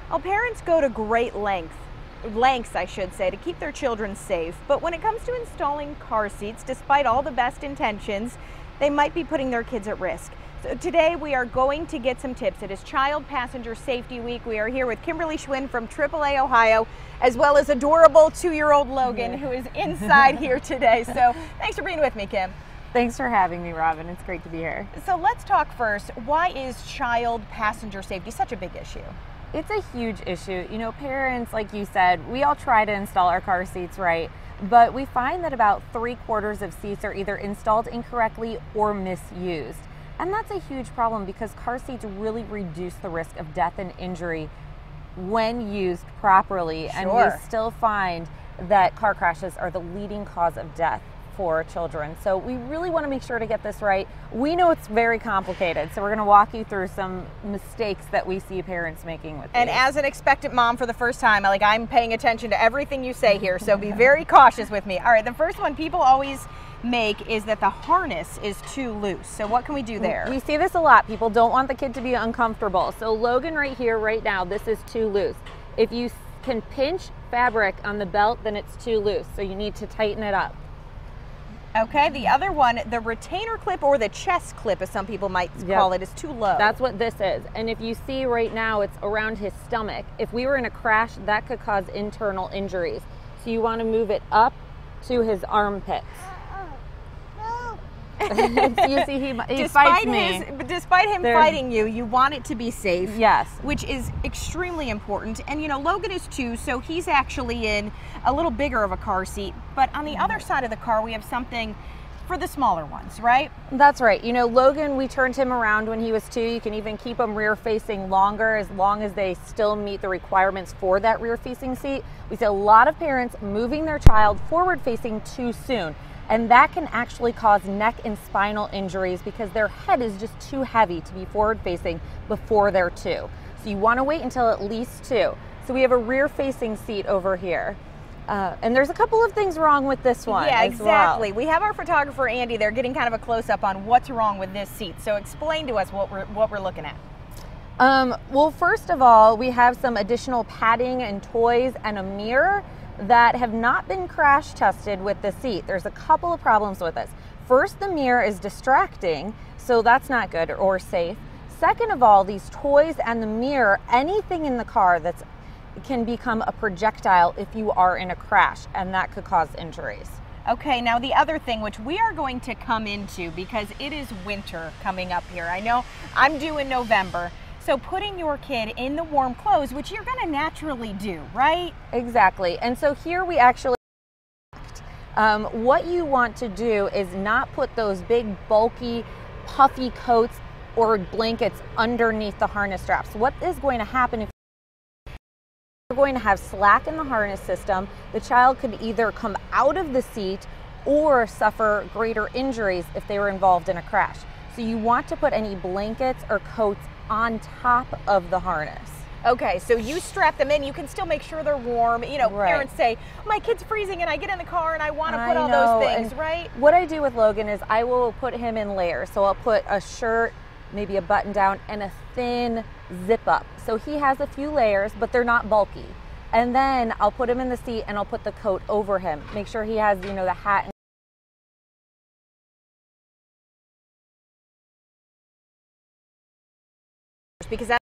Well, parents go to great lengths, I should say, to keep their children safe. But when it comes to installing car seats, despite all the best intentions, they might be putting their kids at risk. So today we are going to get some tips. It is Child Passenger Safety Week. We are here with Kimberly Schwinn from AAA Ohio, as well as adorable 2-year-old Logan, who is inside here today. So thanks for being with me, Kim. Thanks for having me, Robin. It's great to be here. So let's talk first. Why is child passenger safety such a big issue? It's a huge issue. You know, parents, like you said, we all try to install our car seats right, but we find that about 3/4 of seats are either installed incorrectly or misused. And that's a huge problem because car seats really reduce the risk of death and injury when used properly. Sure. And we still find that car crashes are the leading cause of death for children. So we really want to make sure to get this right. We know it's very complicated, so we're going to walk you through some mistakes that we see parents making with And these. as an expectant mom for the first time, I'm paying attention to everything you say here, so be very cautious with me. All right, the first one people always make is that the harness is too loose. So what can we do there? We see this a lot. People don't want the kid to be uncomfortable. So Logan right here, right now, this is too loose. If you can pinch fabric on the belt, then it's too loose. So you need to tighten it up. Okay, the other one, the retainer clip or the chest clip, as some people might call it, is too low. That's what this is. And if you see right now, it's around his stomach. If we were in a crash, that could cause internal injuries. So you want to move it up to his armpits. You see, he fights me. Despite him fighting you, you want it to be safe. Yes. Which is extremely important. And you know, Logan is 2, so he's actually in a little bigger of a car seat. But on the other side of the car, we have something for the smaller ones, right? That's right. You know, Logan, we turned him around when he was 2. You can even keep him rear facing longer as long as they still meet the requirements for that rear facing seat. We see a lot of parents moving their child forward facing too soon. And that can actually cause neck and spinal injuries because their head is just too heavy to be forward facing before they're 2. So you want to wait until at least 2. So we have a rear facing seat over here. And there's a couple of things wrong with this one. Yeah, as exactly. well. We have our photographer, Andy, there getting kind of a close-up on what's wrong with this seat. So explain to us what we're looking at. Well, first of all, we have some additional padding and toys and a mirror that have not been crash tested with the seat. There's a couple of problems with this. First, the mirror is distracting, so that's not good or safe. Second of all, these toys and the mirror, anything in the car that can become a projectile if you are in a crash, and that could cause injuries. Okay, now the other thing which we are going to come into, because it is winter coming up here. I know I'm due in November. So putting your kid in the warm clothes, which you're going to naturally do, right? Exactly. And so here we actually, what you want to do is not put those big, bulky, puffy coats or blankets underneath the harness straps. What is going to happen if you're going to have slack in the harness system, the child could either come out of the seat or suffer greater injuries if they were involved in a crash. So you want to put any blankets or coats on top of the harness. Okay, so you strap them in, you can still make sure they're warm. You know, Right. Parents say, my kid's freezing and I get in the car and I want to put all those things, and right? What I do with Logan is I will put him in layers. So I'll put a shirt, maybe a button down, and a thin zip up. So he has a few layers, but they're not bulky. And then I'll put him in the seat and I'll put the coat over him. Make sure he has, you know, the hat and Because that's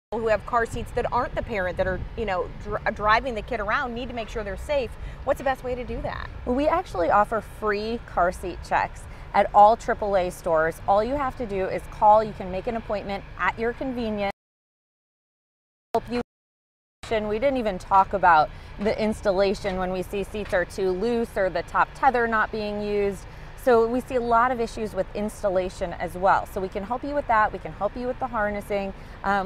people who have car seats that aren't the parent that are, you know, driving the kid around need to make sure they're safe. What's the best way to do that? We actually offer free car seat checks at all AAA stores. All you have to do is call. You can make an appointment at your convenience. Help you. We didn't even talk about the installation when we see seats are too loose or the top tether not being used. So we see a lot of issues with installation as well. So we can help you with that. We can help you with the harnessing.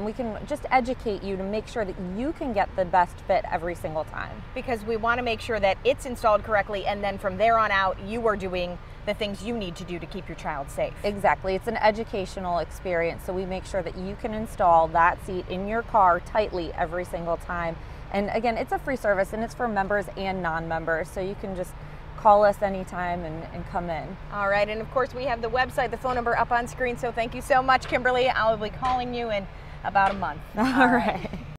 We can just educate you to make sure that you can get the best fit every single time. Because we want to make sure that it's installed correctly, and then from there on out, you are doing the things you need to do to keep your child safe. Exactly. It's an educational experience. So we make sure that you can install that seat in your car tightly every single time. And again, it's a free service and it's for members and non-members. So you can just call us anytime and come in. All right, and of course we have the website, the phone number up on screen, so thank you so much, Kimberly. I'll be calling you in about a month. All right.